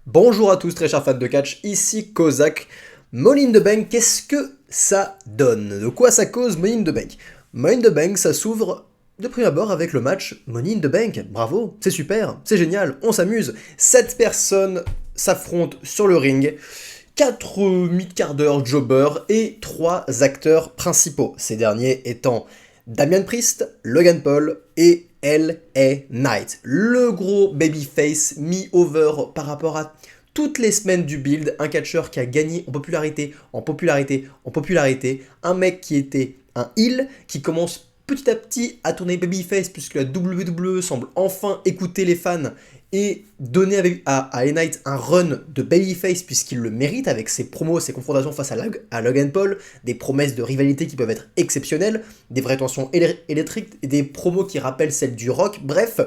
Bonjour à tous très chers fans de catch, ici Kozak. Money in the Bank, qu'est-ce que ça donne? De quoi ça cause Money in the Bank? Money in the Bank, ça s'ouvre de prime abord avec le match Money in the Bank. Bravo, c'est super, c'est génial, on s'amuse. 7 personnes s'affrontent sur le ring. 4 mid-carders jobbers et 3 acteurs principaux. Ces derniers étant Damian Priest, Logan Paul et LA Knight. Le gros babyface mis over par rapport à toutes les semaines du build. Un catcheur qui a gagné en popularité, en popularité, en popularité. Un mec qui était un heel, qui commence petit à petit à tourner babyface puisque la WWE semble enfin écouter les fans et donner à LA Knight un run de babyface puisqu'il le mérite avec ses promos, ses confrontations face à Logan Paul, des promesses de rivalité qui peuvent être exceptionnelles, des vraies tensions électriques et des promos qui rappellent celles du rock, bref,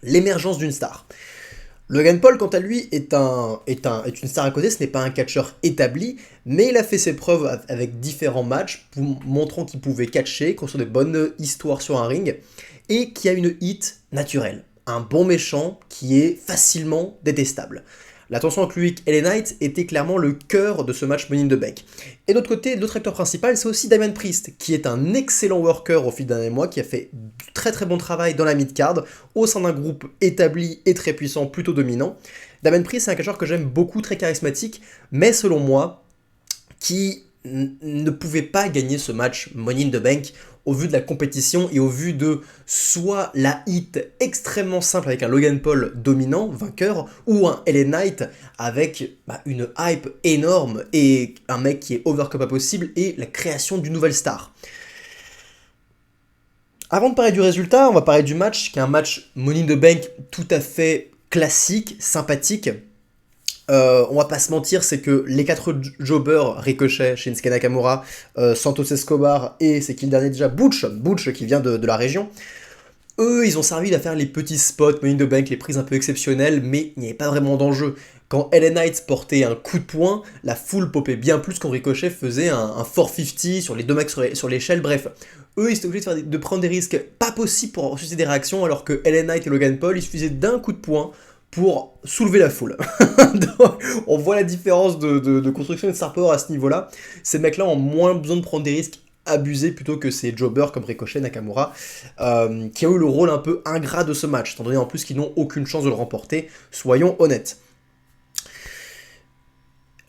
l'émergence d'une star. Logan Paul, quant à lui, est une star à côté, ce n'est pas un catcheur établi, mais il a fait ses preuves avec différents matchs, montrant qu'il pouvait catcher, construire de bonnes histoires sur un ring, et qui a une hit naturelle. Un bon méchant qui est facilement détestable. La tension avec lui et LA Knight était clairement le cœur de ce match Money in the Bank. Et d'autre côté, l'autre acteur principal, c'est aussi Damian Priest, qui est un excellent worker au fil d'un mois, qui a fait du très très bon travail dans la mid-card, au sein d'un groupe établi et très puissant, plutôt dominant. Damian Priest, c'est un catcheur que j'aime beaucoup, très charismatique, mais selon moi, qui ne pouvait pas gagner ce match Money in the Bank au vu de la compétition et au vu de soit la hit extrêmement simple avec un Logan Paul dominant, vainqueur, ou un LA Knight avec une hype énorme et un mec qui est over comme pas possible et la création d'une nouvelle star. Avant de parler du résultat, on va parler du match, qui est un match Money in the Bank tout à fait classique, sympathique. On va pas se mentir, c'est que les 4 jobbers, Ricochet, Shinsuke Nakamura, Santos Escobar et c'est qui le dernier déjà, Butch qui vient de la région, eux ils ont servi à faire les petits spots, Money in the Bank, les prises un peu exceptionnelles, mais il n'y avait pas vraiment d'enjeu. Quand LA Knight portait un coup de poing, la foule popait bien plus quand Ricochet faisait un 450 sur les deux mecs sur l'échelle, bref. Eux ils étaient obligés de prendre des risques pas possibles pour susciter des réactions, alors que LA Knight et Logan Paul, il suffisait d'un coup de poing pour soulever la foule. Donc, on voit la différence de construction et de star power à ce niveau-là. Ces mecs-là ont moins besoin de prendre des risques abusés plutôt que ces jobbers comme Ricochet, Nakamura, qui ont eu le rôle un peu ingrat de ce match, étant donné en plus qu'ils n'ont aucune chance de le remporter, soyons honnêtes.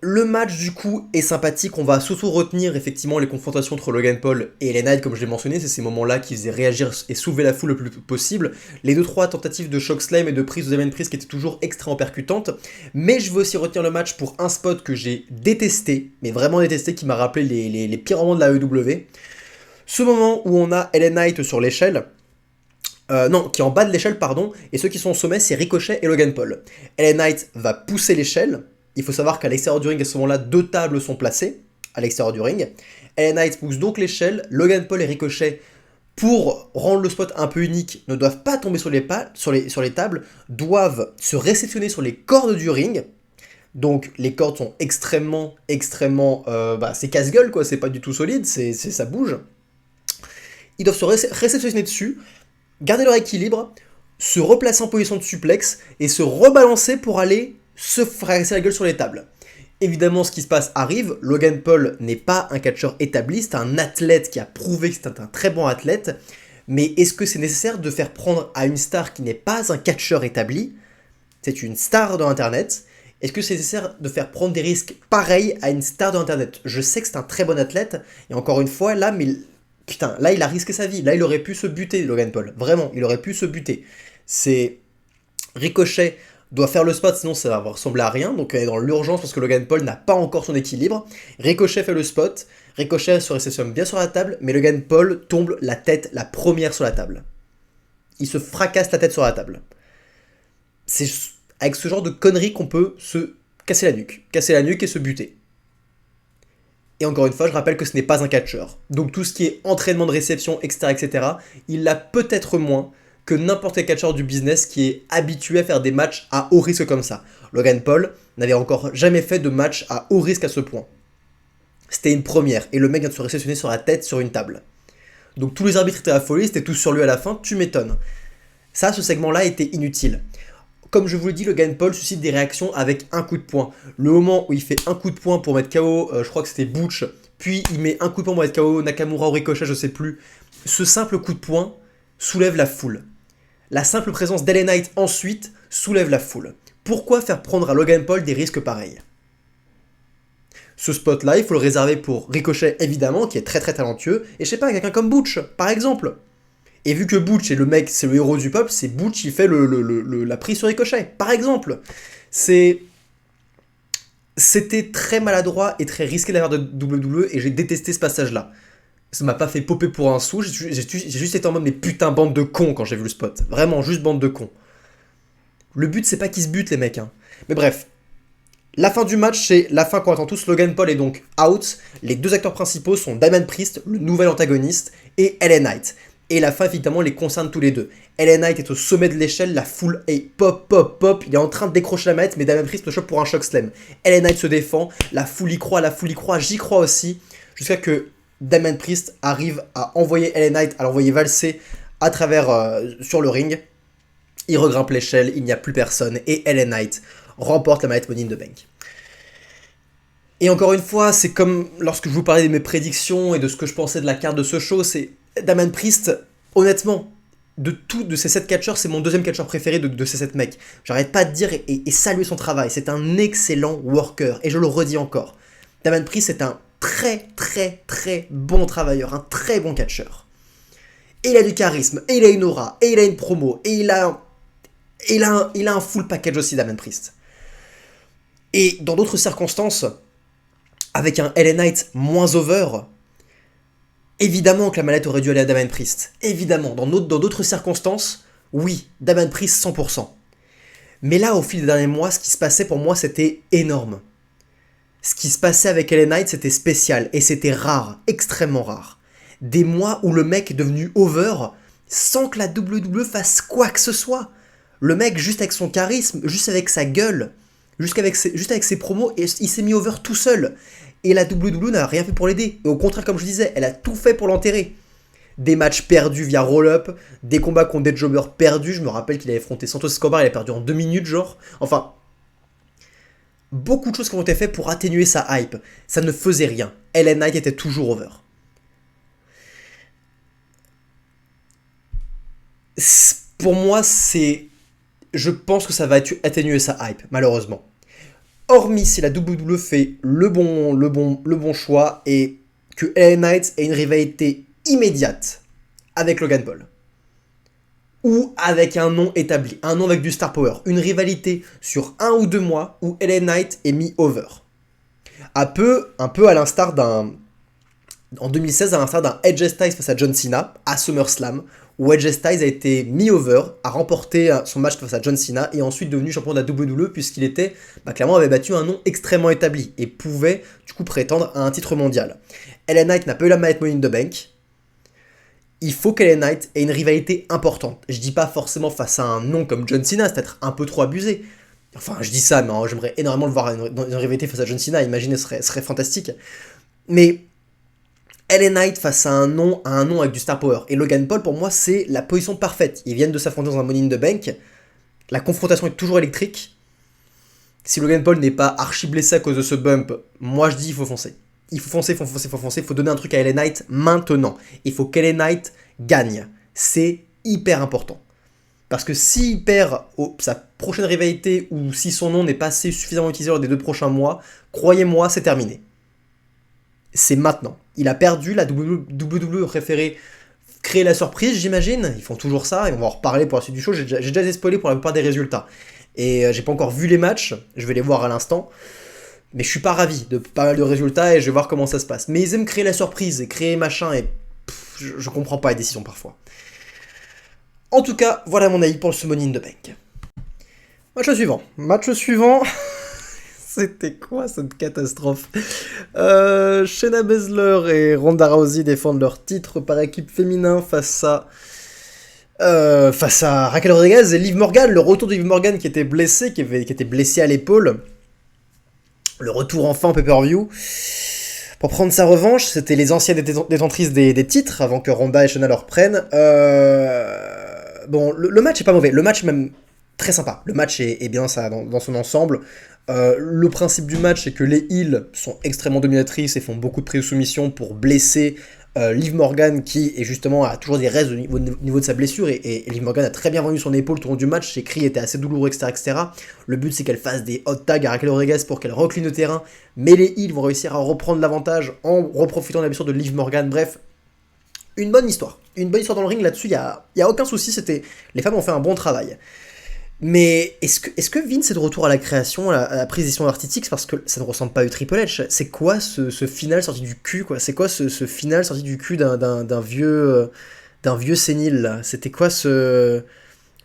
Le match du coup est sympathique, on va surtout retenir effectivement les confrontations entre Logan Paul et LA Knight comme je l'ai mentionné, c'est ces moments-là qui faisaient réagir et soulever la foule le plus possible, les 2-3 tentatives de chokeslam et de prise de Damian Priest qui étaient toujours extrêmement percutantes, mais je veux aussi retenir le match pour un spot que j'ai détesté, mais vraiment détesté, qui m'a rappelé les pires moments de la AEW. Ce moment où on a LA Knight sur l'échelle, qui est en bas de l'échelle, pardon, et ceux qui sont au sommet, c'est Ricochet et Logan Paul. LA Knight va pousser l'échelle. Il faut savoir qu'à l'extérieur du ring, à ce moment-là, 2 tables sont placées à l'extérieur du ring. LA Knight pousse donc l'échelle. Logan Paul et Ricochet, pour rendre le spot un peu unique, ne doivent pas tomber sur les tables, doivent se réceptionner sur les cordes du ring. Donc les cordes sont extrêmement, c'est casse-gueule quoi, c'est pas du tout solide, ça bouge. Ils doivent se réceptionner dessus, garder leur équilibre, se replacer en position de suplex et se rebalancer pour aller se fracasser la gueule sur les tables. Évidemment, ce qui se passe arrive, Logan Paul n'est pas un catcheur établi, c'est un athlète qui a prouvé que c'est un très bon athlète, mais est-ce que c'est nécessaire de faire prendre à une star qui n'est pas un catcheur établi, c'est une star de l'internet, est-ce que c'est nécessaire de faire prendre des risques pareils à une star de l'internet? Je sais que c'est un très bon athlète, et encore une fois, là, mais putain, là il a risqué sa vie, là il aurait pu se buter, Logan Paul, vraiment, il aurait pu se buter. C'est Ricochet doit faire le spot, sinon ça va ressembler à rien, donc elle est dans l'urgence parce que Logan Paul n'a pas encore son équilibre. Ricochet fait le spot, Ricochet se réceptionne bien sur la table, mais Logan Paul tombe la tête la première sur la table. Il se fracasse la tête sur la table. C'est avec ce genre de conneries qu'on peut se casser la nuque et se buter. Et encore une fois, je rappelle que ce n'est pas un catcheur. Donc tout ce qui est entraînement de réception, etc., il l'a peut-être moins que n'importe quel catcheur du business qui est habitué à faire des matchs à haut risque comme ça. Logan Paul n'avait encore jamais fait de match à haut risque à ce point. C'était une première, et le mec vient de se réceptionner sur la tête sur une table. Donc tous les arbitres étaient affolés, c'était tous sur lui à la fin, tu m'étonnes. Ça, ce segment-là était inutile. Comme je vous le dis, Logan Paul suscite des réactions avec un coup de poing. Le moment où il fait un coup de poing pour mettre KO, je crois que c'était Butch, puis il met un coup de poing pour mettre KO Nakamura ou Ricochet, je sais plus. Ce simple coup de poing soulève la foule. La simple présence d'LA Knight ensuite soulève la foule. Pourquoi faire prendre à Logan Paul des risques pareils? Ce spot-là, il faut le réserver pour Ricochet, évidemment, qui est très très talentueux, et je sais pas, quelqu'un comme Butch, par exemple. Et vu que Butch est le mec, c'est le héros du peuple, c'est Butch qui fait la prise sur Ricochet, par exemple. C'était très maladroit et très risqué de la part de WWE, et j'ai détesté ce passage-là. Ça m'a pas fait popper pour un sou, j'ai juste été en mode mais putain, bande de cons quand j'ai vu le spot. Vraiment, juste bande de cons. Le but, c'est pas qu'ils se butent, les mecs. Hein. Mais bref. La fin du match, c'est la fin qu'on attend tous. Logan Paul est donc out. Les deux acteurs principaux sont Damian Priest, le nouvel antagoniste, et LA Knight. Et la fin, évidemment, les concerne tous les deux. LA Knight est au sommet de l'échelle, la foule est pop, pop, pop. Il est en train de décrocher la manette, mais Damian Priest le chope pour un choc slam. LA Knight se défend, la foule y croit, j'y crois aussi. Jusqu'à que Damian Priest arrive à envoyer LA Knight, à l'envoyer valser à travers sur le ring. Il regrimpe l'échelle, il n'y a plus personne, et LA Knight remporte la manette Money in the Bank. Et encore une fois, c'est comme lorsque je vous parlais de mes prédictions et de ce que je pensais de la carte de ce show, c'est Damian Priest, honnêtement, de ces 7 catcheurs, c'est mon deuxième catcheur préféré de ces 7 mecs. J'arrête pas de dire et saluer son travail, c'est un excellent worker, et je le redis encore. Damian Priest est un très très très bon travailleur, un très bon catcheur. Et il a du charisme, et il a une aura, et il a une promo, et il a un full package aussi, Damian Priest. Et dans d'autres circonstances, avec un LA Knight moins over, évidemment que la mallette aurait dû aller à Damian Priest. Évidemment, dans d'autres circonstances, oui, Damian Priest 100%. Mais là, au fil des derniers mois, ce qui se passait pour moi, c'était énorme. Ce qui se passait avec LA Knight, c'était spécial, et c'était rare, extrêmement rare. Des mois où le mec est devenu over, sans que la WWE fasse quoi que ce soit. Le mec, juste avec son charisme, juste avec sa gueule, juste avec ses promos, il s'est mis over tout seul. Et la WWE n'a rien fait pour l'aider. Et au contraire, comme je disais, elle a tout fait pour l'enterrer. Des matchs perdus via roll-up, des combats contre des jobbers perdus. Je me rappelle qu'il avait affronté Santos Escobar, il a perdu en 2 minutes, genre. Enfin, beaucoup de choses qui ont été faites pour atténuer sa hype. Ça ne faisait rien. LA Knight était toujours over. Pour moi, je pense que ça va atténuer sa hype, malheureusement. Hormis si la WWE fait le bon choix et que LA Knight ait une rivalité immédiate avec Logan Paul. Ou avec un nom établi, un nom avec du star power. Une rivalité sur 1 ou 2 mois où LA Knight est mis over. Un peu à l'instar en 2016, à l'instar d'un Edge Styles face à John Cena à SummerSlam, où Edge Styles a été mis over, a remporté son match face à John Cena et ensuite devenu champion de la WWE puisqu'il était, clairement avait battu un nom extrêmement établi et pouvait du coup prétendre à un titre mondial. LA Knight n'a pas eu la manette Money in the Bank. Il faut qu'LA Knight ait une rivalité importante. Je dis pas forcément face à un nom comme John Cena, c'est peut-être un peu trop abusé. Enfin, je dis ça, mais j'aimerais énormément le voir dans une rivalité face à John Cena, imaginez, ce serait fantastique. Mais LA Knight face à un nom avec du star power. Et Logan Paul, pour moi, c'est la position parfaite. Ils viennent de s'affronter dans un Money in the Bank. La confrontation est toujours électrique. Si Logan Paul n'est pas archi blessé à cause de ce bump, moi je dis il faut foncer. Il faut foncer. Il faut donner un truc à LA Knight maintenant. Il faut qu'LA Knight gagne. C'est hyper important. Parce que s'il perd sa prochaine rivalité ou si son nom n'est pas assez suffisamment utilisé lors des 2 prochains mois, croyez-moi, c'est terminé. C'est maintenant. Il a perdu, la WWE préféré créer la surprise, j'imagine. Ils font toujours ça, et on va en reparler pour la suite du show. J'ai déjà été spoilé pour la plupart des résultats. Et j'ai pas encore vu les matchs, je vais les voir à l'instant. Mais je suis pas ravi de pas mal de résultats et je vais voir comment ça se passe. Mais ils aiment créer la surprise et créer machin et je comprends pas les décisions parfois. En tout cas, voilà mon avis pour ce Money in the Bank. Match suivant. C'était quoi cette catastrophe? Shayna Baszler et Ronda Rousey défendent leur titre par équipe féminin face à Raquel Rodriguez et Liv Morgan. Le retour de Liv Morgan qui était blessée, qui était blessée à l'épaule. Le retour enfin en pay-per-view. Pour prendre sa revanche, c'était les anciennes détentrices des titres avant que Ronda et Shayna leur prennent. Bon, le match est pas mauvais. Le match est même très sympa. Le match est bien ça dans son ensemble. Le principe du match, c'est que les heals sont extrêmement dominatrices et font beaucoup de prises de soumission pour blesser Liv Morgan, qui est justement a toujours des restes au niveau de sa blessure, et Liv Morgan a très bien vendu son épaule tout au long du match, ses cris étaient assez douloureux, etc. Le but, c'est qu'elle fasse des hot tags à Raquel Rodriguez pour qu'elle recline le terrain, mais les heals vont réussir à reprendre l'avantage en reprofitant de la blessure de Liv Morgan. Bref, une bonne histoire. Une bonne histoire dans le ring, là-dessus, il y a aucun souci, les femmes ont fait un bon travail. Mais est-ce que Vince est de retour à la création, à la prise décision artistique, parce que ça ne ressemble pas à Triple H? C'est quoi ce final sorti du cul, quoi? C'est quoi ce final sorti du cul d'un vieux sénile, là? C'était quoi ce...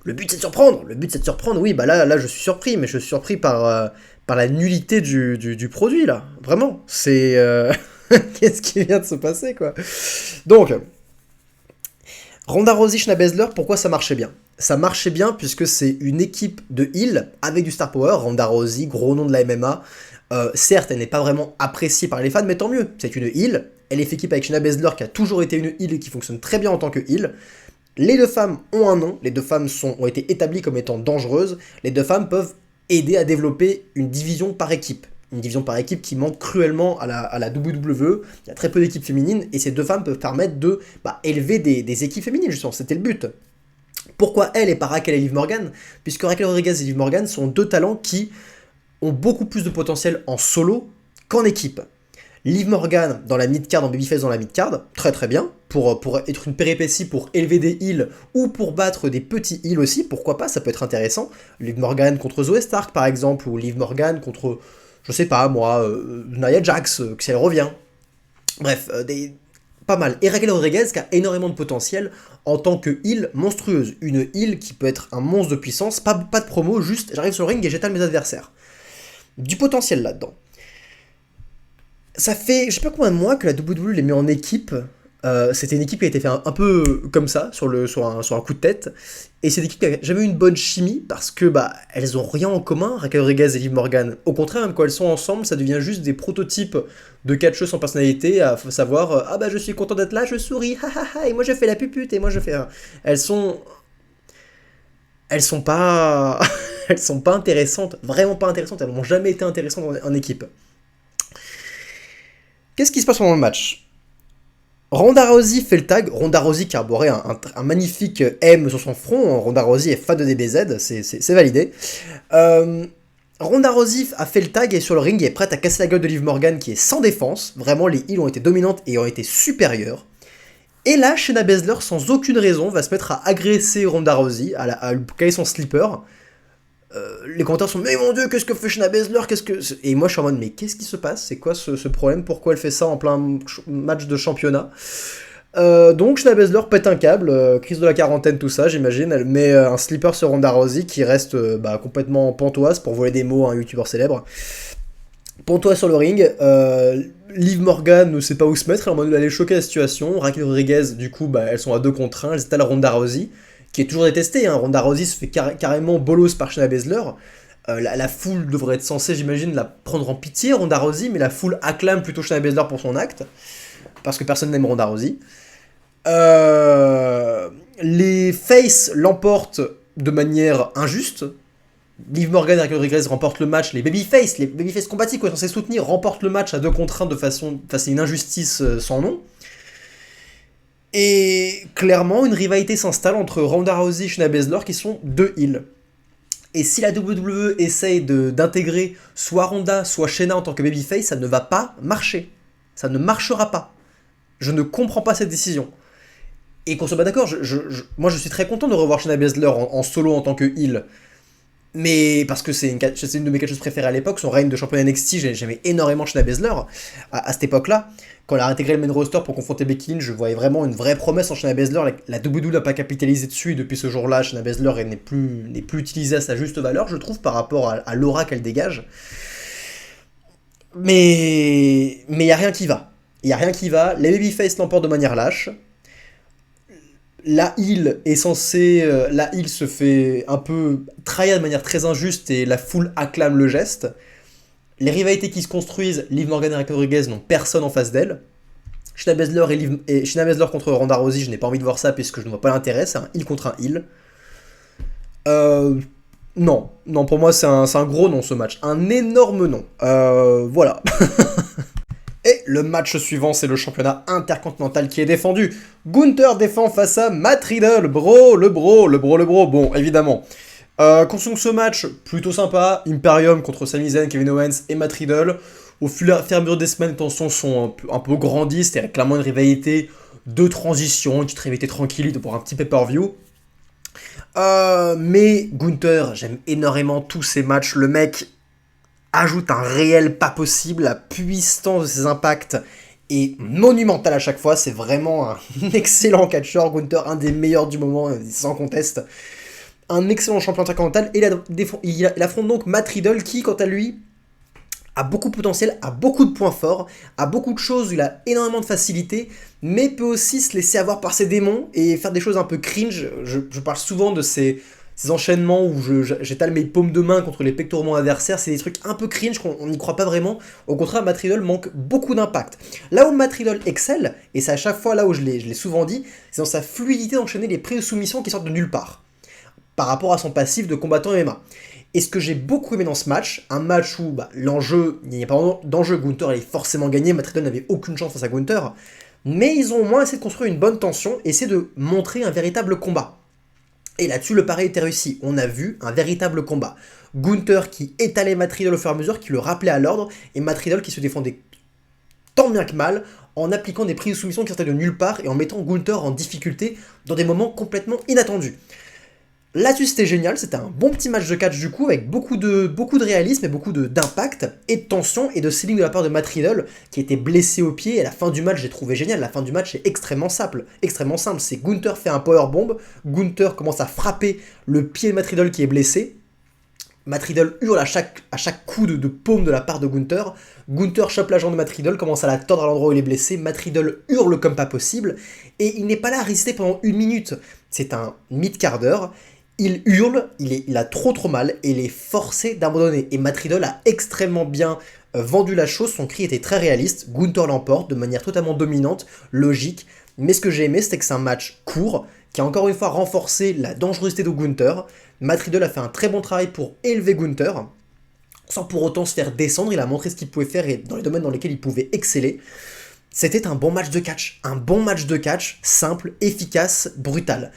Le but c'est de surprendre. Le but c'est de surprendre, oui, bah là je suis surpris, mais je suis surpris par la nullité du produit, là. Vraiment, c'est... Qu'est-ce qui vient de se passer, quoi? Donc... Ronda Rousey, Shayna Baszler, pourquoi ça marchait bien? Ça marchait bien puisque c'est une équipe de heel avec du star power. Ronda Rousey, gros nom de la MMA. Certes, elle n'est pas vraiment appréciée par les fans, mais tant mieux. C'est une heel. Elle est fait équipe avec Shayna Baszler qui a toujours été une heel et qui fonctionne très bien en tant que heel. Les deux femmes ont un nom. Les deux femmes ont été établies comme étant dangereuses. Les deux femmes peuvent aider à développer une division par équipe. Une division par équipe qui manque cruellement à la WWE. Il y a très peu d'équipes féminines et ces deux femmes peuvent permettre de élever des équipes féminines, justement. C'était le but. Pourquoi elle et pas Raquel et Liv Morgan? Puisque Raquel Rodriguez et Liv Morgan sont deux talents qui ont beaucoup plus de potentiel en solo qu'en équipe. Liv Morgan dans la mid-card, en babyface dans la mid-card, très très bien, pour être une péripétie, pour élever des heals ou pour battre des petits heals aussi, pourquoi pas, ça peut être intéressant. Liv Morgan contre Zoe Stark par exemple, ou Liv Morgan contre... je sais pas moi, Nia Jax, si elle revient. Bref, pas mal. Et Raquel Rodriguez qui a énormément de potentiel en tant que heal monstrueuse. Une heal qui peut être un monstre de puissance, pas de promo, juste j'arrive sur le ring et j'étale mes adversaires. Du potentiel là-dedans. Ça fait, je sais pas combien de mois que la WWE les met en équipe. C'était une équipe qui a été faite un peu comme ça, sur un coup de tête. Et c'est une équipe qui a jamais eu une bonne chimie, parce que elles ont rien en commun, Raquel Rodriguez et Liv Morgan. Au contraire, même quand elles sont ensemble, ça devient juste des prototypes de catcheuses sans personnalité, à savoir, je suis content d'être là, je souris, et moi je fais la pupute, et moi je fais... Elles sont pas... elles sont pas intéressantes, vraiment pas intéressantes, elles n'ont jamais été intéressantes en équipe. Qu'est-ce qui se passe pendant le match? Ronda Rousey fait le tag. Ronda Rousey qui a arboré un magnifique M sur son front. Ronda Rousey est fan de DBZ, c'est validé. Ronda Rousey a fait le tag et sur le ring, elle est prête à casser la gueule de Liv Morgan qui est sans défense. Vraiment, les heals ont été dominantes et ont été supérieures. Et là, Shayna Baszler, sans aucune raison, va se mettre à agresser Ronda Rousey, à lui caler son slipper. Les commentaires sont « Mais mon Dieu, qu'est-ce que fait Shayna Baszler, qu'est-ce que... » Et moi, je suis en mode « Mais qu'est-ce qui se passe? C'est quoi ce problème? Pourquoi elle fait ça en plein match de championnat ?» Donc, Shayna Baszler pète un câble, crise de la quarantaine, tout ça, j'imagine. Elle met un slipper sur Ronda Rousey qui reste complètement pantoise, pour voler des mots à un youtubeur célèbre. Pantoise sur le ring. Liv Morgan ne sait pas où se mettre, elle est en mode d'aller choquer la situation. Raquel Rodriguez, du coup, elles sont à 2 contre 1, elles étalent Ronda Rousey, qui est toujours détestée. Ronda Rousey se fait carrément bolos par Shayna Baszler. La foule devrait être censée, j'imagine, la prendre en pitié, Ronda Rousey, mais la foule acclame plutôt Shayna Baszler pour son acte, parce que personne n'aime Ronda Rousey. Les Faces l'emportent de manière injuste. Liv Morgan et Raquel Rodriguez remportent le match. Les Babyface combatifs qu'on est censé soutenir, remportent le match à 2 contre 1 face à une injustice sans nom. Et clairement, une rivalité s'installe entre Ronda Rousey et Shayna Baszler qui sont 2 heels. Et si la WWE essaye d'intégrer soit Ronda, soit Shayna en tant que babyface, ça ne va pas marcher. Ça ne marchera pas. Je ne comprends pas cette décision. Et qu'on soit pas d'accord, moi je suis très content de revoir Shayna Baszler en solo en tant que heel. Mais parce que c'est une de mes catcheuses préférées à l'époque, son règne de championne NXT, j'aimais énormément Shayna Baszler à cette époque-là. Quand elle a intégré le main roster pour confronter Becky Lynch, je voyais vraiment une vraie promesse en Shayna Baszler. La WWE n'a pas capitalisé dessus, et depuis ce jour-là, Shayna Baszler n'est plus utilisée à sa juste valeur, je trouve, par rapport à l'aura qu'elle dégage. Mais il n'y a rien qui va. Il n'y a rien qui va. Les babyface l'emportent de manière lâche. La heel se fait un peu trahir de manière très injuste et la foule acclame le geste. Les rivalités qui se construisent, Liv Morgan et Raquel Rodriguez n'ont personne en face d'elle. Shayna Baszler contre Ronda Rousey, je n'ai pas envie de voir ça puisque je ne vois pas l'intérêt, c'est un heel contre un heel. Non, non, pour moi c'est un gros non ce match. Un énorme non. Voilà. Et le match suivant, c'est le championnat intercontinental qui est défendu. Gunther défend face à Matt Riddle, bro. Bon, évidemment. Construction de ce match, plutôt sympa. Imperium contre Sami Zayn, Kevin Owens et Matt Riddle. Au fur et à mesure des semaines, les tensions sont un peu grandis. C'était clairement une rivalité de transition, une petite rivalité tranquille pour un petit pay-per-view. Mais Gunther, j'aime énormément tous ces matchs. Le mec ajoute un réel pas possible. La puissance de ses impacts est monumentale à chaque fois. C'est vraiment un excellent catcheur. Gunther, un des meilleurs du moment, sans conteste. Un excellent champion intercontinental. Et il affronte donc Matt Riddle qui, quant à lui, a beaucoup de potentiel, a beaucoup de points forts, a beaucoup de choses où il a énormément de facilité, mais peut aussi se laisser avoir par ses démons et faire des choses un peu cringe. Je parle souvent de ces enchaînements où j'étale mes paumes de main contre les pectoraux adversaires. C'est des trucs un peu cringe qu'on n'y croit pas vraiment. Au contraire, Matt Riddle manque beaucoup d'impact. Là où Matt Riddle excelle, et c'est à chaque fois là où je l'ai souvent dit, c'est dans sa fluidité d'enchaîner les prises de soumission qui sortent de nulle part, par rapport à son passif de combattant MMA. Et ce que j'ai beaucoup aimé dans ce match, un match où l'enjeu, il n'y a pas d'enjeu, Gunther allait forcément gagner, Matt Riddle n'avait aucune chance face à Gunther, mais ils ont au moins essayé de construire une bonne tension, essayé de montrer un véritable combat. Et là-dessus, le pari était réussi. On a vu un véritable combat. Gunther qui étalait Matt Riddle au fur et à mesure, qui le rappelait à l'ordre, et Matt Riddle qui se défendait tant bien que mal, en appliquant des prises de soumission qui sortaient de nulle part, et en mettant Gunther en difficulté dans des moments complètement inattendus. Là-dessus, c'était génial, c'était un bon petit match de catch du coup, avec beaucoup de réalisme et beaucoup d'impact, et de tension, et de selling de la part de Matt Riddle, qui était blessé au pied, et à la fin du match, j'ai trouvé génial. La fin du match est extrêmement simple, c'est Gunther fait un powerbomb, Gunther commence à frapper le pied de Matt Riddle qui est blessé, Matt Riddle hurle à chaque coup de paume de la part de Gunther. Gunther chope la jambe de Matt Riddle, commence à la tordre à l'endroit où il est blessé. Matt Riddle hurle comme pas possible. Et il n'est pas là à résister pendant 1 minute. C'est un mi-quart d'heure. Il hurle, il a trop mal et il est forcé d'abandonner. Et Matt Riddle a extrêmement bien vendu la chose, son cri était très réaliste. Gunther l'emporte de manière totalement dominante, logique. Mais ce que j'ai aimé, c'était que c'est un match court, qui a encore une fois renforcé la dangerosité de Gunther. Matt Riddle a fait un très bon travail pour élever Gunther, sans pour autant se faire descendre. Il a montré ce qu'il pouvait faire et dans les domaines dans lesquels il pouvait exceller. C'était un bon match de catch, simple, efficace, brutal.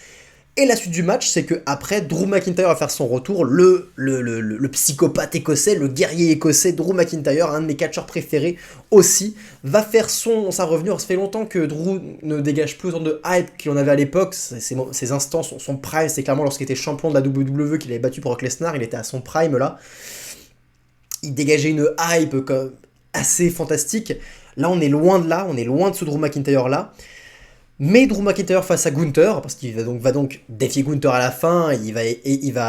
Et la suite du match, c'est que après Drew McIntyre va faire son retour, le psychopathe écossais, le guerrier écossais, Drew McIntyre, un de mes catcheurs préférés aussi, va faire sa revenue. Alors, ça fait longtemps que Drew ne dégage plus autant de hype qu'il en avait à l'époque. Ses instants, son prime, c'est clairement lorsqu'il était champion de la WWE qu'il avait battu pour Brock Lesnar, il était à son prime là. Il dégageait une hype assez fantastique. Là, on est loin de ce Drew McIntyre là. Mais Drew McIntyre face à Gunther, parce qu'il va donc défier Gunther à la fin, il va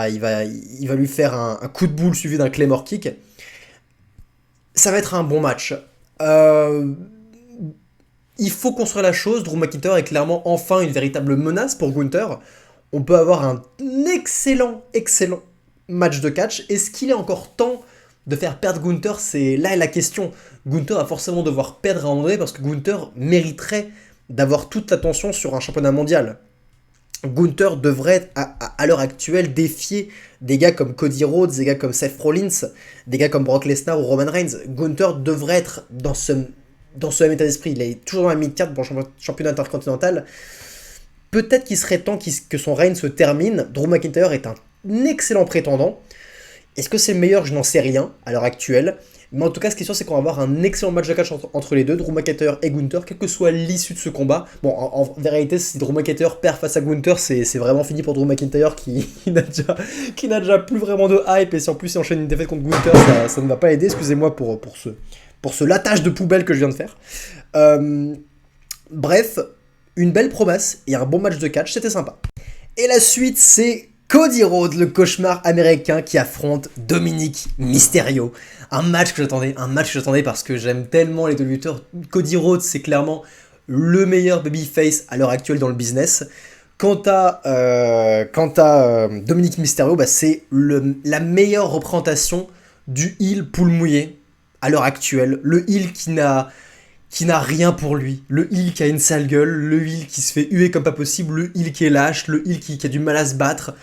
lui faire un coup de boule suivi d'un Claymore Kick. Ça va être un bon match. Il faut construire la chose. Drew McIntyre est clairement enfin une véritable menace pour Gunther. On peut avoir un excellent match de catch. Est-ce qu'il est encore temps de faire perdre Gunther? C'est là la question. Gunther va forcément devoir perdre à un moment donné parce que Gunther mériterait d'avoir toute l'attention sur un championnat mondial. Gunther devrait, à l'heure actuelle, défier des gars comme Cody Rhodes, des gars comme Seth Rollins, des gars comme Brock Lesnar ou Roman Reigns. Gunther devrait être dans ce même état d'esprit. Il est toujours dans la mid-card pour le championnat intercontinental. Peut-être qu'il serait temps que son règne se termine. Drew McIntyre est un excellent prétendant. Est-ce que c'est le meilleur? Je n'en sais rien à l'heure actuelle. Mais en tout cas, ce qui est sûr, c'est qu'on va avoir un excellent match de catch entre les deux, Drew McIntyre et Gunther, quelle que soit l'issue de ce combat. Bon, en vérité, si Drew McIntyre perd face à Gunther, c'est vraiment fini pour Drew McIntyre qui n'a déjà plus vraiment de hype. Et si en plus il enchaîne une défaite contre Gunther, ça ne va pas aider. Excusez-moi pour ce latage de poubelle que je viens de faire. Bref, une belle promesse et un bon match de catch, c'était sympa. Et la suite, c'est Cody Rhodes, le cauchemar américain qui affronte Dominic Mysterio. Un match que j'attendais parce que j'aime tellement les deux lutteurs. Cody Rhodes, c'est clairement le meilleur babyface à l'heure actuelle dans le business. Quant à Dominic Mysterio, c'est la meilleure représentation du heel poule mouillé à l'heure actuelle. Le heel qui n'a rien pour lui, le heel qui a une sale gueule, le heel qui se fait huer comme pas possible, le heel qui est lâche, le heel qui a du mal à se battre.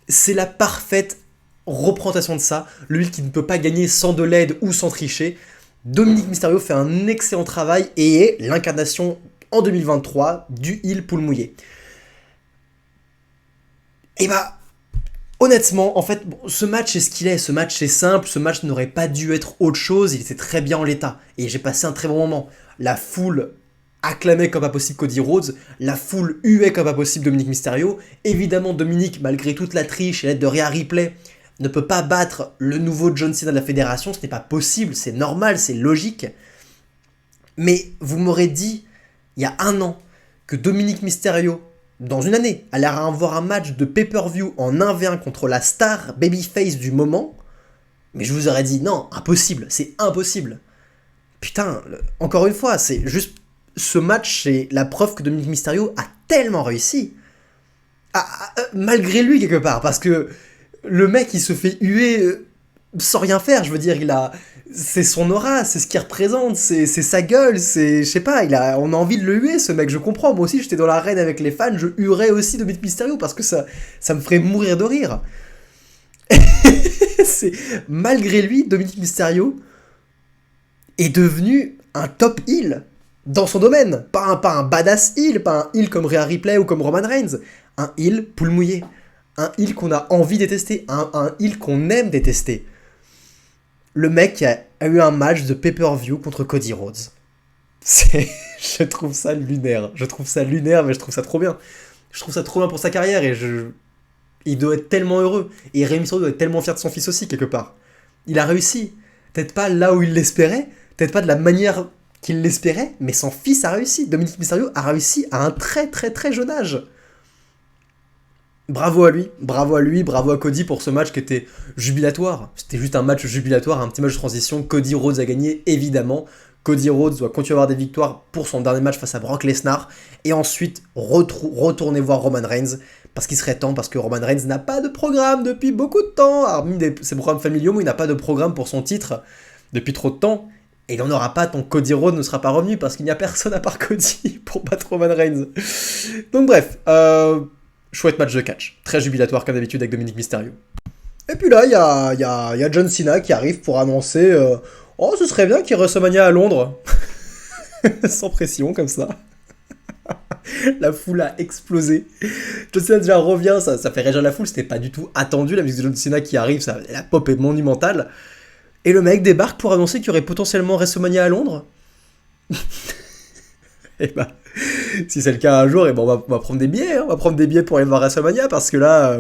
C'est la parfaite représentation de ça, le heel qui ne peut pas gagner sans de l'aide ou sans tricher. Dominic Mysterio fait un excellent travail et est l'incarnation en 2023 du heel poule mouillé. Et bah, honnêtement, en fait, bon, ce match est ce qu'il est, ce match est simple, ce match n'aurait pas dû être autre chose, il était très bien en l'état, et j'ai passé un très bon moment. La foule acclamait comme pas possible Cody Rhodes, la foule huait comme pas possible Dominic Mysterio, évidemment Dominic, malgré toute la triche et l'aide de Rhea Ripley, ne peut pas battre le nouveau John Cena de la fédération, ce n'est pas possible, c'est normal, c'est logique. Mais vous m'aurez dit, il y a un an, que Dominic Mysterio, dans une année, allait avoir un match de pay-per-view en 1v1 contre la star babyface du moment, mais je vous aurais dit, non, impossible, c'est impossible. Putain, encore une fois, c'est juste... Ce match, c'est la preuve que Dominic Mysterio a tellement réussi. Malgré lui, quelque part, parce que le mec, il se fait huer sans rien faire, je veux dire, c'est son aura, c'est ce qu'il représente, c'est sa gueule, c'est... Je sais pas, on a envie de le huer, ce mec, je comprends. Moi aussi, j'étais dans l'arène avec les fans, je huerais aussi Dominic Mysterio, parce que ça me ferait mourir de rire. Malgré lui, Dominic Mysterio est devenu un top heel dans son domaine. Pas un badass heel, pas un heel comme Rhea Ripley ou comme Roman Reigns. Un heel poule mouillé. Un heel qu'on a envie de détester. Un heel qu'on aime détester. Le mec a eu un match de pay-per-view contre Cody Rhodes. Je trouve ça lunaire. Je trouve ça lunaire, mais je trouve ça trop bien. Je trouve ça trop bien pour sa carrière et il doit être tellement heureux. Et Rey Mysterio doit être tellement fier de son fils aussi, quelque part. Il a réussi. Peut-être pas là où il l'espérait, peut-être pas de la manière qu'il l'espérait, mais son fils a réussi. Dominic Mysterio a réussi à un très très très jeune âge. Bravo à lui, bravo à Cody pour ce match qui était jubilatoire. C'était juste un match jubilatoire, un petit match de transition. Cody Rhodes a gagné, évidemment. Cody Rhodes doit continuer à avoir des victoires pour son dernier match face à Brock Lesnar. Et ensuite, retourner voir Roman Reigns. Parce qu'il serait temps, parce que Roman Reigns n'a pas de programme depuis beaucoup de temps. Hormis ses programmes familiaux, mais il n'a pas de programme pour son titre depuis trop de temps. Et il n'en aura pas tant que Cody Rhodes ne sera pas revenu, parce qu'il n'y a personne à part Cody pour battre Roman Reigns. Donc bref, chouette match de catch. Très jubilatoire comme d'habitude avec Dominic Mysterio. Et puis là, il y a John Cena qui arrive pour annoncer oh, ce serait bien qu'il y ait WrestleMania à Londres. Sans pression, comme ça. La foule a explosé. John Cena déjà revient, ça fait réagir la foule, c'était pas du tout attendu, la musique de John Cena qui arrive, la pop est monumentale. Et le mec débarque pour annoncer qu'il y aurait potentiellement WrestleMania à Londres. Et bah, si c'est le cas un jour, et ben on va prendre des billets, hein, on va prendre des billets pour aller voir WrestleMania, parce que là,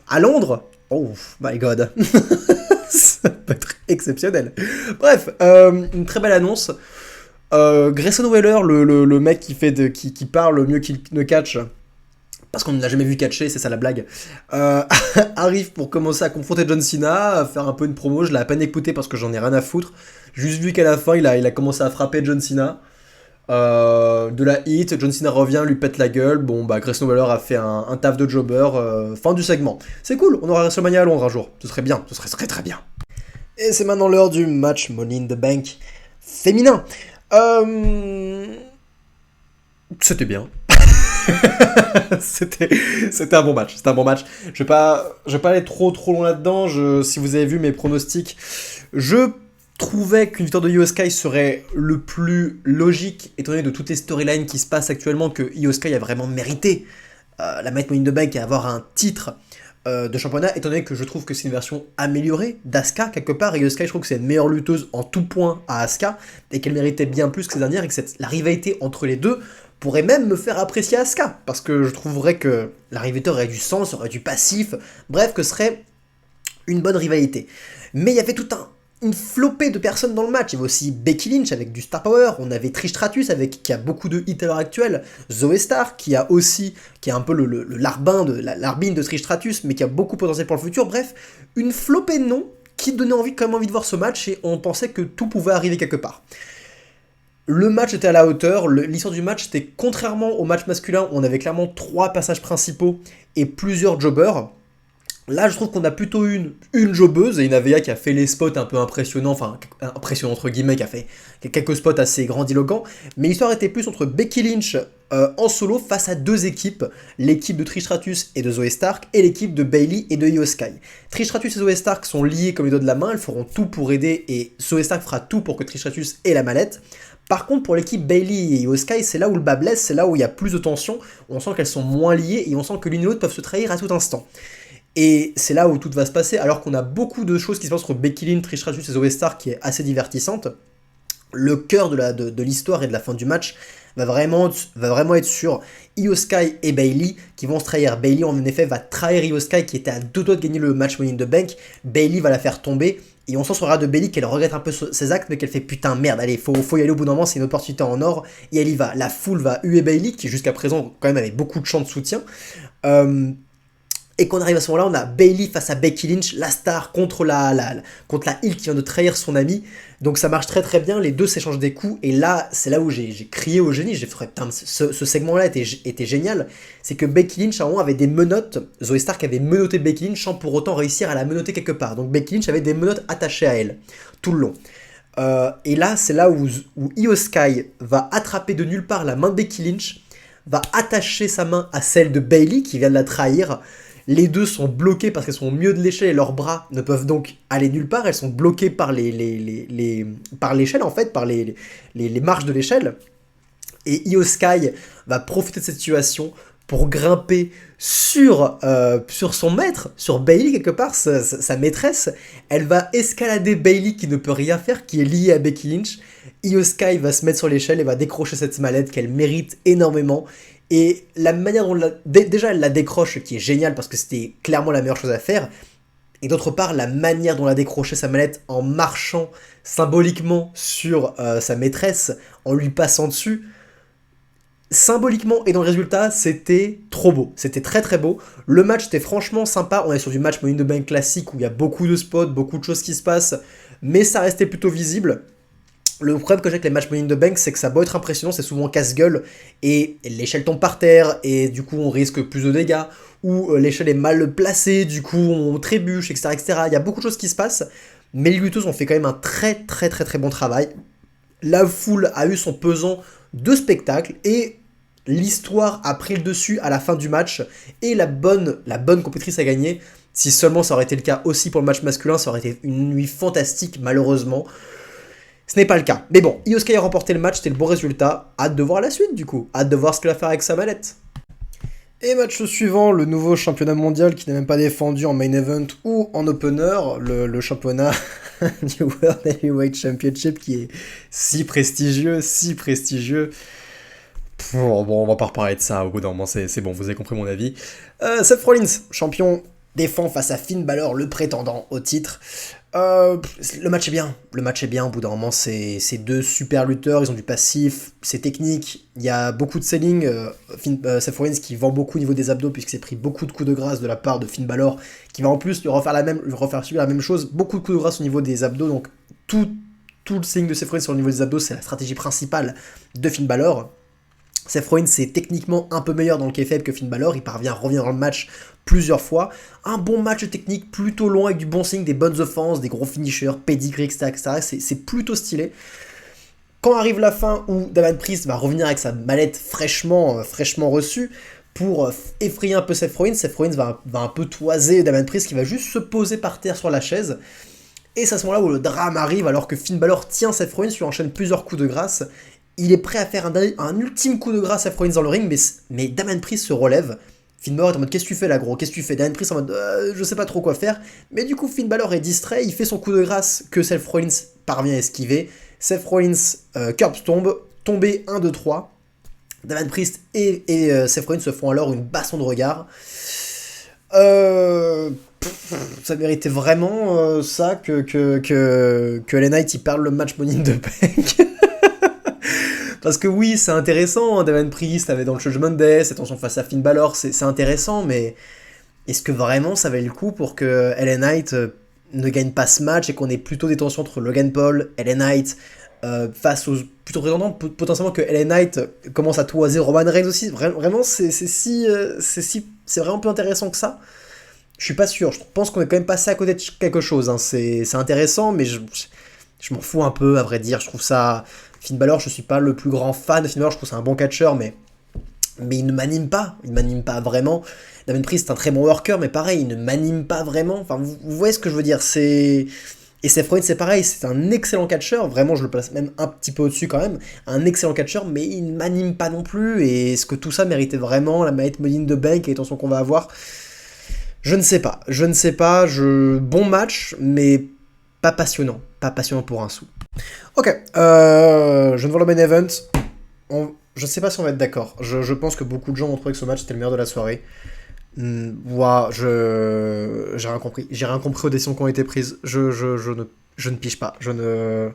à Londres, oh my god, ça peut être exceptionnel. Bref, une très belle annonce. Grayson Waller, le mec qui parle mieux qu'il ne catch, parce qu'on ne l'a jamais vu catcher, c'est ça la blague, arrive pour commencer à confronter John Cena, à faire un peu une promo. Je l'ai à peine écouté parce que j'en ai rien à foutre. Juste vu qu'à la fin, il a commencé à frapper John Cena. De la hit, John Cena revient, lui pète la gueule. Bon, bah, Grayson Waller a fait un taf de jobber. Fin du segment. C'est cool, on aura WrestleMania à Londres un jour. Ce serait bien, ce serait très très bien. Et c'est maintenant l'heure du match Money in the Bank féminin. C'était bien. C'était un bon match. C'était un bon match. Je vais pas aller trop loin là-dedans. Si vous avez vu mes pronostics, je trouvais qu'une victoire de Io Sky serait le plus logique, étant donné de toutes les storylines qui se passent actuellement, que Io Sky a vraiment mérité la mettre Money in the Bank et avoir un titre de championnat, étant donné que je trouve que c'est une version améliorée d'Asuka quelque part. Et Io Sky, je trouve que c'est une meilleure lutteuse en tout point à Asuka, et qu'elle méritait bien plus que ces dernières, et que la rivalité entre les deux pourrait même me faire apprécier Asuka, parce que je trouverais que la rivalité aurait du sens, aurait du passif, bref, que ce serait une bonne rivalité. Mais il y avait une flopée de personnes dans le match. Il y avait aussi Becky Lynch avec du star power, on avait Trish Stratus qui a beaucoup de hits à l'heure actuelle, Zoe Stark qui est un peu l'arbine de Trish Stratus, mais qui a beaucoup de potentiel pour le futur. Bref, une flopée de noms qui donnait quand même envie de voir ce match, et on pensait que tout pouvait arriver quelque part. Le match était à la hauteur, l'histoire du match était, contrairement au match masculin, où on avait clairement 3 passages principaux et plusieurs jobbers. Là, je trouve qu'on a plutôt une jobbeuse et une AVA qui a fait les spots un peu impressionnants, enfin impressionnants entre guillemets, qui a fait quelques spots assez grandiloquents. Mais l'histoire était plus entre Becky Lynch en solo face à deux équipes, l'équipe de Trish Stratus et de Zoe Stark et l'équipe de Bayley et de Io Sky. Trish Stratus et Zoe Stark sont liés comme les doigts de la main, elles feront tout pour aider et Zoe Stark fera tout pour que Trish Stratus ait la mallette. Par contre, pour l'équipe Bayley et Io Sky, c'est là où le bas blesse, c'est là où il y a plus de tension, on sent qu'elles sont moins liées et on sent que l'une et l'autre peuvent se trahir à tout instant. Et c'est là où tout va se passer, alors qu'on a beaucoup de choses qui se passent entre Becky Lynch, Trish Stratus et Zoe Stark qui est assez divertissante. Le cœur de l'histoire et de la fin du match va vraiment être sur Io Sky et Bayley qui vont se trahir. Bayley en effet va trahir Io Sky qui était à deux doigts de gagner le match Money in the Bank. Bayley va la faire tomber et on sent sur le regard de Bayley qu'elle regrette un peu ses actes mais qu'elle fait putain merde, allez faut y aller au bout d'un moment, c'est une opportunité en or et elle y va. La foule va huer Bayley qui jusqu'à présent quand même avait beaucoup de chants de soutien. Et quand on arrive à ce moment-là, on a Bayley face à Becky Lynch, la star contre contre la heel qui vient de trahir son ami. Donc ça marche très très bien, les deux s'échangent des coups. Et là, c'est là où j'ai crié au génie. J'ai fait, putain, ce segment-là était génial. C'est que Becky Lynch, à un moment, avait des menottes. Zoe Stark avait menotté Becky Lynch sans pour autant réussir à la menotter quelque part. Donc Becky Lynch avait des menottes attachées à elle, tout le long. Et là, c'est là où Io Sky va attraper de nulle part la main de Becky Lynch, va attacher sa main à celle de Bayley qui vient de la trahir. Les deux sont bloquées parce qu'elles sont au milieu de l'échelle et leurs bras ne peuvent donc aller nulle part. Elles sont bloquées par par l'échelle en fait, par les marches de l'échelle. Et Io Sky va profiter de cette situation pour grimper sur son maître, sur Bayley quelque part, sa maîtresse. Elle va escalader Bayley qui ne peut rien faire, qui est liée à Becky Lynch. Io Sky va se mettre sur l'échelle et va décrocher cette mallette qu'elle mérite énormément. Et la manière dont déjà elle la décroche, qui est géniale parce que c'était clairement la meilleure chose à faire. Et d'autre part, la manière dont elle a décroché sa mallette en marchant symboliquement sur sa maîtresse, en lui passant dessus. Symboliquement et dans le résultat, c'était trop beau. C'était très très beau. Le match était franchement sympa. On est sur du match Money in the Bank classique où il y a beaucoup de spots, beaucoup de choses qui se passent. Mais ça restait plutôt visible. Le problème que j'ai avec les matchs Money in the Bank, c'est que ça a beau être impressionnant, c'est souvent casse-gueule, et l'échelle tombe par terre, et du coup on risque plus de dégâts, ou l'échelle est mal placée, du coup on trébuche, etc., etc. Il y a beaucoup de choses qui se passent, mais les lutteuses ont fait quand même un très très très très bon travail. La foule a eu son pesant de spectacle, et l'histoire a pris le dessus à la fin du match, et la bonne compétitrice a gagné. Si seulement ça aurait été le cas aussi pour le match masculin, ça aurait été une nuit fantastique, malheureusement. Ce n'est pas le cas. Mais bon, Io Sky a remporté le match, c'était le bon résultat. Hâte de voir la suite du coup. Hâte de voir ce qu'elle va faire avec sa mallette. Et match suivant, le nouveau championnat mondial qui n'est même pas défendu en main event ou en opener. Le championnat du World Heavyweight Championship qui est si prestigieux, si prestigieux. Bon, on va pas reparler de ça au bout d'un moment, c'est bon, vous avez compris mon avis. Seth Rollins, champion, défend face à Finn Balor, le prétendant au titre. Le match est bien, au bout d'un moment, c'est deux super lutteurs, ils ont du passif, c'est technique, il y a beaucoup de selling, Seth Rollins qui vend beaucoup au niveau des abdos puisqu'il s'est pris beaucoup de coups de grâce de la part de Finn Balor, qui va en plus lui refaire subir la même chose, beaucoup de coups de grâce au niveau des abdos, donc tout le selling de Seth Rollins au niveau des abdos, c'est la stratégie principale de Finn Balor. Seth Rollins c'est techniquement un peu meilleur dans le kayfabe que Finn Balor, il parvient à revenir dans le match plusieurs fois. Un bon match technique plutôt long avec du bon signe, des bonnes offenses, des gros finishers, pedigree, etc. C'est plutôt stylé. Quand arrive la fin où Damian Priest va revenir avec sa mallette fraîchement reçue pour effrayer un peu Seth Rollins va un peu toiser Damian Priest qui va juste se poser par terre sur la chaise. Et c'est à ce moment-là où le drame arrive alors que Finn Balor tient Seth Rollins, lui enchaîne plusieurs coups de grâce. Il est prêt à faire un ultime coup de grâce à Seth Rollins dans le ring, mais Damian Priest se relève. Finn Balor est en mode qu'est-ce que tu fais là gros, qu'est-ce que tu fais? Damian Priest en mode je sais pas trop quoi faire, mais du coup Finn Balor est distrait, il fait son coup de grâce que Seth Rollins parvient à esquiver. Seth Rollins curb tombé 1, 2, 3. Damian Priest et Seth Rollins se font alors une baston de regard. Ça méritait vraiment ça que LA Knight il perd le match Money in the Bank. Parce que oui, c'est intéressant, Damian Priest avait dans le Judgment Day, cette tension face à Finn Balor, c'est intéressant, mais est-ce que vraiment ça valait le coup pour que LA Knight ne gagne pas ce match et qu'on ait plutôt des tensions entre Logan Paul, LA Knight, face aux plutôt prétendants, potentiellement que LA Knight commence à toiser Roman Reigns aussi, vraiment c'est vraiment plus intéressant que ça. Je suis pas sûr, je pense qu'on est quand même passé à côté de quelque chose, hein. C'est intéressant, mais je m'en fous un peu, à vrai dire. Je trouve ça... Finn Balor, je suis pas le plus grand fan de Finn Balor, je trouve que c'est un bon catcheur, mais il ne m'anime pas vraiment. Damien Priest c'est un très bon worker, mais pareil, il ne m'anime pas vraiment. Enfin, vous voyez ce que je veux dire, c'est... Et Seth Rollins, c'est pareil, c'est un excellent catcheur, vraiment, je le place même un petit peu au-dessus quand même, un excellent catcheur, mais il ne m'anime pas non plus, et est-ce que tout ça méritait vraiment la manette Money in the Bank et les tensions qu'on va avoir? Je ne sais pas, bon match, mais pas passionnant pour un sou. Ok, je ne vois le main event, je sais pas si on va être d'accord, je pense que beaucoup de gens ont trouvé que ce match était le meilleur de la soirée. Ouah, j'ai rien compris. J'ai rien compris aux décisions qui ont été prises. Je ne pige pas. Je ne.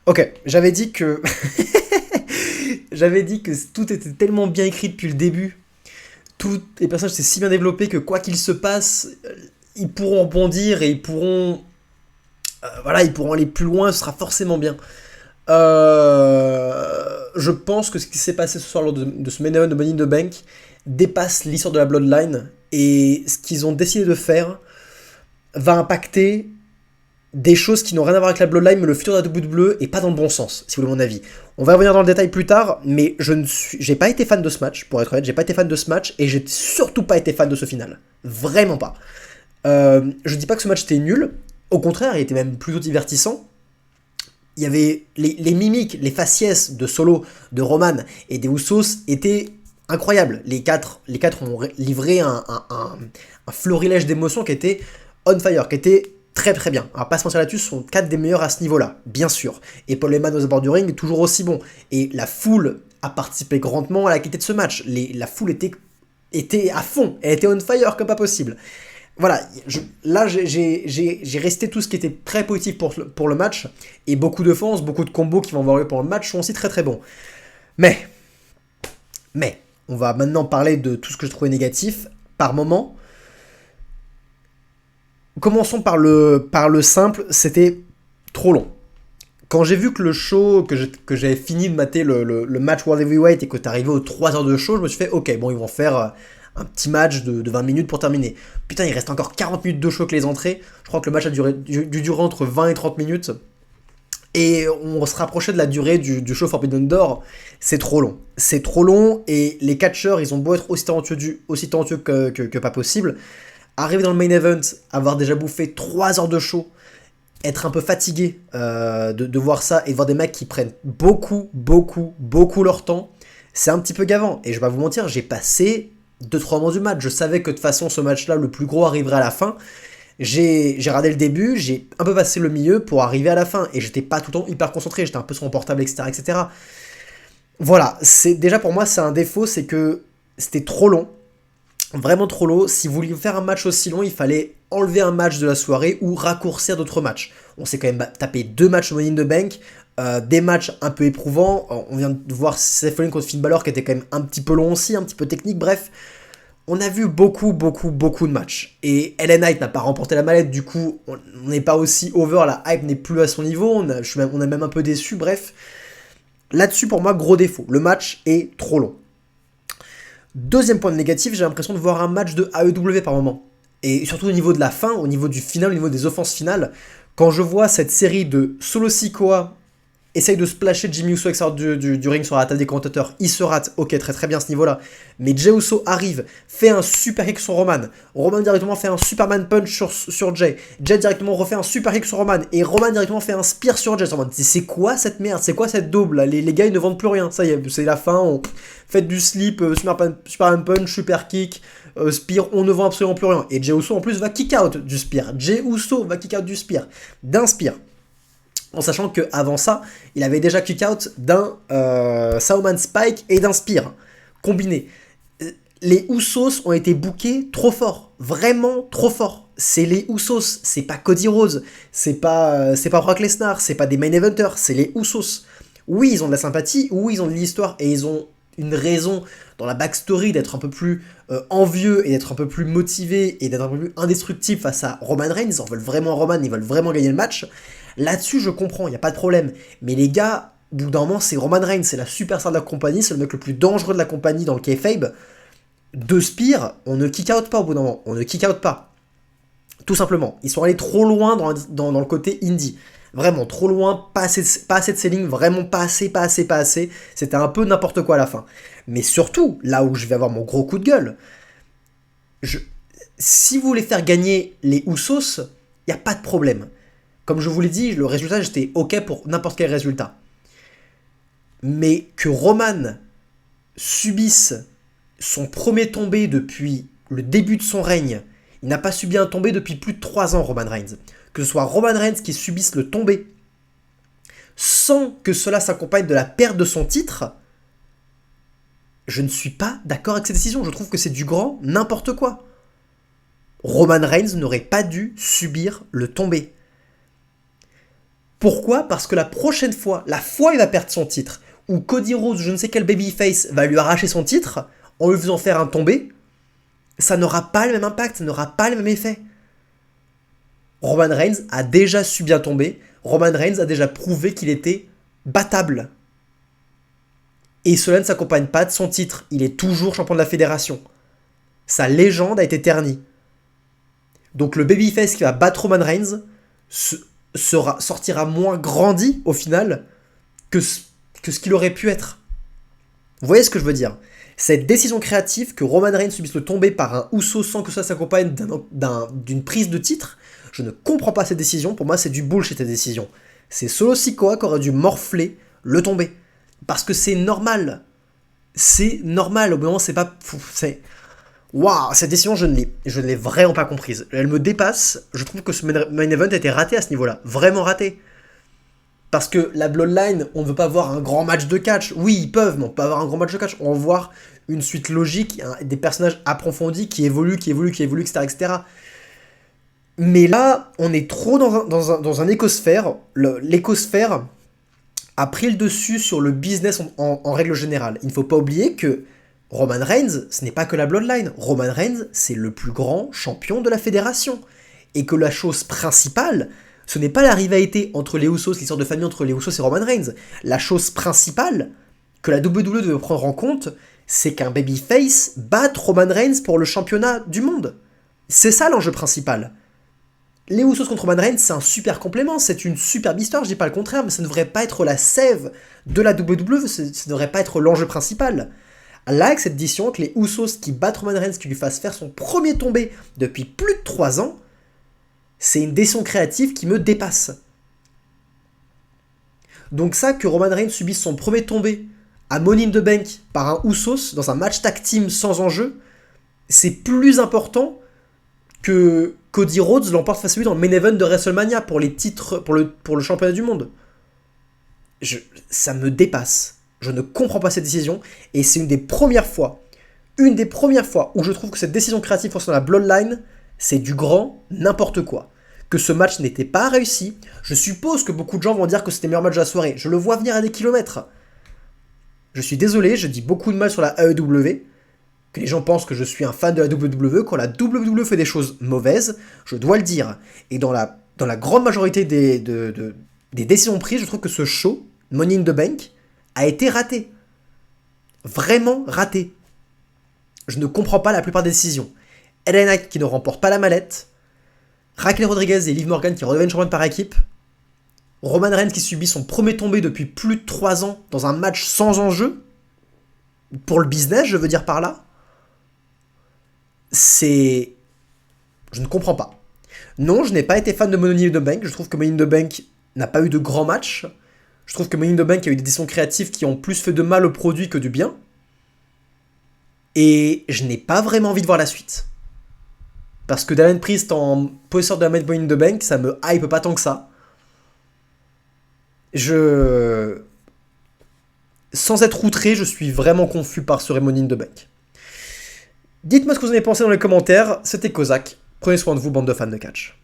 Ok, j'avais dit que. J'avais dit que tout était tellement bien écrit depuis le début. Tous les personnages étaient si bien développés que quoi qu'il se passe, ils pourront rebondir et ils pourront. Voilà, ils pourront aller plus loin, ce sera forcément bien. Je pense que ce qui s'est passé ce soir lors de ce main event de Money in the Bank dépasse l'histoire de la Bloodline et ce qu'ils ont décidé de faire va impacter des choses qui n'ont rien à voir avec la Bloodline, mais le futur de la WWE est pas dans le bon sens, si vous voulez mon avis. On va revenir dans le détail plus tard, mais j'ai pas été fan de ce match, pour être honnête, j'ai pas été fan de ce match et j'ai surtout pas été fan de ce final. Vraiment pas. Je dis pas que ce match était nul, au contraire, il était même plutôt divertissant. Il y avait les mimiques, les faciès de Solo, de Roman et des Usos étaient incroyables. Les quatre ont livré un florilège d'émotions qui était on fire, qui était très très bien. Alors pas se mentir là-dessus, ce sont 4 des meilleurs à ce niveau-là, bien sûr. Et Paul Heyman aux abords du ring est toujours aussi bon. Et la foule a participé grandement à la qualité de ce match. La foule était à fond, elle était on fire comme pas possible. Voilà, là j'ai resté tout ce qui était très positif pour le match, et beaucoup de fans, beaucoup de combos qui vont avoir lieu pour le match sont aussi très très bons. Mais, on va maintenant parler de tout ce que je trouvais négatif par moment. Commençons par le simple, c'était trop long. Quand j'ai vu que le show, que j'avais fini de mater le match World Heavyweight et que t'arrivais aux 3 heures de show, je me suis fait, ok, bon, ils vont faire un petit match de 20 minutes pour terminer. Putain, il reste encore 40 minutes de show que les entrées. Je crois que le match a duré entre 20 et 30 minutes. Et on se rapprochait de la durée du show Forbidden Door. C'est trop long. C'est trop long et les catcheurs, ils ont beau être aussi talentueux que pas possible. Arriver dans le main event, avoir déjà bouffé 3 heures de show, être un peu fatigué de voir ça et de voir des mecs qui prennent beaucoup leur temps, c'est un petit peu gavant. Et je vais pas vous mentir, j'ai passé 2-3 moments du match. Je savais que de toute façon, ce match-là, le plus gros arriverait à la fin. J'ai radé le début, j'ai un peu passé le milieu pour arriver à la fin. Et j'étais pas tout le temps hyper concentré, j'étais un peu sur mon portable, etc. Voilà, déjà pour moi, c'est un défaut, c'est que c'était trop long. Vraiment trop long. Si vous vouliez faire un match aussi long, il fallait enlever un match de la soirée ou raccourcir d'autres matchs. On s'est quand même tapé 2 matchs Money in the Bank, des matchs un peu éprouvants. On vient de voir Seth Rollins contre Finn Balor qui était quand même un petit peu long aussi, un petit peu technique, bref. On a vu beaucoup de matchs. Et LA Knight n'a pas remporté la mallette, du coup, on n'est pas aussi over, la hype n'est plus à son niveau, on est même un peu déçu, bref. Là-dessus, pour moi, gros défaut. Le match est trop long. Deuxième point négatif, j'ai l'impression de voir un match de AEW par moment. Et surtout au niveau de la fin, au niveau du final, au niveau des offenses finales, quand je vois cette série de Solo Sikoa essaye de splasher Jimmy Uso extérieur du ring sur la table des commentateurs, il se rate, ok, très très bien à ce niveau-là, mais Jey Uso arrive, fait un super kick sur Roman directement fait un Superman Punch sur Jey directement refait un super kick sur Roman, et Roman directement fait un spear sur Jey. C'est quoi cette merde, c'est quoi cette daube là, les gars ils ne vendent plus rien, ça y est, c'est la fin, on fait du slip, Superman Punch, super kick, spear, on ne vend absolument plus rien, et Jey Uso en plus va kick out du spear, d'un spear. En sachant qu'avant ça, il avait déjà kick-out d'un Sauman Spike et d'un Spear combiné. Les Usos ont été bookés trop fort, vraiment trop fort. C'est les Usos, c'est pas Cody Rhodes, c'est pas Brock Lesnar, c'est pas des main eventers, c'est les Usos. Oui, ils ont de la sympathie, oui, ils ont de l'histoire et ils ont une raison dans la backstory d'être un peu plus envieux et d'être un peu plus motivé et d'être un peu plus indestructible face à Roman Reigns. Ils en veulent vraiment Roman, ils veulent vraiment gagner le match. Là-dessus, je comprends, il n'y a pas de problème. Mais les gars, au bout d'un moment, c'est Roman Reigns, c'est la superstar de la compagnie, c'est le mec le plus dangereux de la compagnie dans le kayfabe. Deux Spears, on ne kick out pas au bout d'un moment. On ne kick out pas. Tout simplement. Ils sont allés trop loin dans le côté indie. Vraiment, trop loin, pas assez de selling, vraiment pas assez, pas assez, pas assez. C'était un peu n'importe quoi à la fin. Mais surtout, là où je vais avoir mon gros coup de gueule, si vous voulez faire gagner les Usos, il n'y a pas de problème. Comme je vous l'ai dit, le résultat, j'étais OK pour n'importe quel résultat. Mais que Roman subisse son premier tombé depuis le début de son règne, il n'a pas subi un tombé depuis plus de 3 ans, Roman Reigns. Que ce soit Roman Reigns qui subisse le tombé sans que cela s'accompagne de la perte de son titre, je ne suis pas d'accord avec cette décision. Je trouve que c'est du grand n'importe quoi. Roman Reigns n'aurait pas dû subir le tombé. Pourquoi ? Parce que la prochaine fois, la fois où il va perdre son titre, ou Cody Rhodes, je ne sais quel babyface, va lui arracher son titre, en lui faisant faire un tombé, ça n'aura pas le même impact, ça n'aura pas le même effet. Roman Reigns a déjà subi un tombé, Roman Reigns a déjà prouvé qu'il était battable. Et cela ne s'accompagne pas de son titre, il est toujours champion de la fédération. Sa légende a été ternie. Donc le babyface qui va battre Roman Reigns sortira moins grandi au final que ce qu'il aurait pu être. Vous voyez ce que je veux dire ? Cette décision créative que Roman Reigns subisse le tombé par un Uso sans que ça s'accompagne d'une prise de titre, je ne comprends pas cette décision. Pour moi, c'est du bullshit cette décision. C'est Solo Sikoa qui aurait dû morfler le tombé. Parce que c'est normal. C'est normal. Au bout d'un moment, c'est pas... Waouh, cette décision, je ne l'ai vraiment pas comprise. Elle me dépasse. Je trouve que ce main event était raté à ce niveau-là. Vraiment raté. Parce que la Bloodline, on ne veut pas voir un grand match de catch. Oui, ils peuvent, mais on peut avoir un grand match de catch. On veut voir une suite logique, des personnages approfondis qui évoluent, etc., etc. Mais là, on est trop dans un écosphère. L'écosphère a pris le dessus sur le business en règle générale. Il ne faut pas oublier que Roman Reigns, ce n'est pas que la Bloodline. Roman Reigns, c'est le plus grand champion de la fédération. Et que la chose principale, ce n'est pas la rivalité entre les Usos, l'histoire de famille entre les Usos et Roman Reigns. La chose principale que la WWE devait prendre en compte, c'est qu'un babyface batte Roman Reigns pour le championnat du monde. C'est ça l'enjeu principal. Les Usos contre Roman Reigns, c'est un super complément, c'est une superbe histoire, je dis pas le contraire, mais ça ne devrait pas être la sève de la WWE, ça ne devrait pas être l'enjeu principal. Là, avec cette édition, que les Usos qui battent Roman Reigns, qui lui fassent faire son premier tombé depuis plus de 3 ans, c'est une décision créative qui me dépasse. Donc ça, que Roman Reigns subisse son premier tombé à Money in the Bank par un Usos dans un match tag team sans enjeu, c'est plus important que Cody Rhodes l'emporte face à lui dans le main event de WrestleMania pour les titres, pour le championnat du monde. Ça me dépasse. Je ne comprends pas cette décision et c'est une des premières fois où je trouve que cette décision créative concernant la Bloodline, c'est du grand n'importe quoi. Que ce match n'était pas réussi. Je suppose que beaucoup de gens vont dire que c'était le meilleur match de la soirée. Je le vois venir à des kilomètres. Je suis désolé, je dis beaucoup de mal sur la AEW. Que les gens pensent que je suis un fan de la WWE. Quand la WWE fait des choses mauvaises, je dois le dire. Et dans la grande majorité des décisions prises, je trouve que ce show, Money in the Bank, a été raté. Vraiment raté. Je ne comprends pas la plupart des décisions. LA Knight qui ne remporte pas la mallette. Raquel Rodriguez et Liv Morgan qui redeviennent championnes par équipe. Roman Reigns qui subit son premier tombé depuis plus de 3 ans dans un match sans enjeu. Pour le business, je veux dire par là. Je ne comprends pas. Non, je n'ai pas été fan de Money in the Bank. Je trouve que Money in the Bank n'a pas eu de grands matchs. Je trouve que Money in the Bank a eu des décisions créatives qui ont plus fait de mal au produit que du bien. Et je n'ai pas vraiment envie de voir la suite. Parce que Damien Priest en possesseur de la Money in the Bank, ça me hype pas tant que ça. Sans être outré, je suis vraiment confus par ce Money in the Bank. Dites-moi ce que vous en avez pensé dans les commentaires. C'était Kozak. Prenez soin de vous, bande de fans de catch.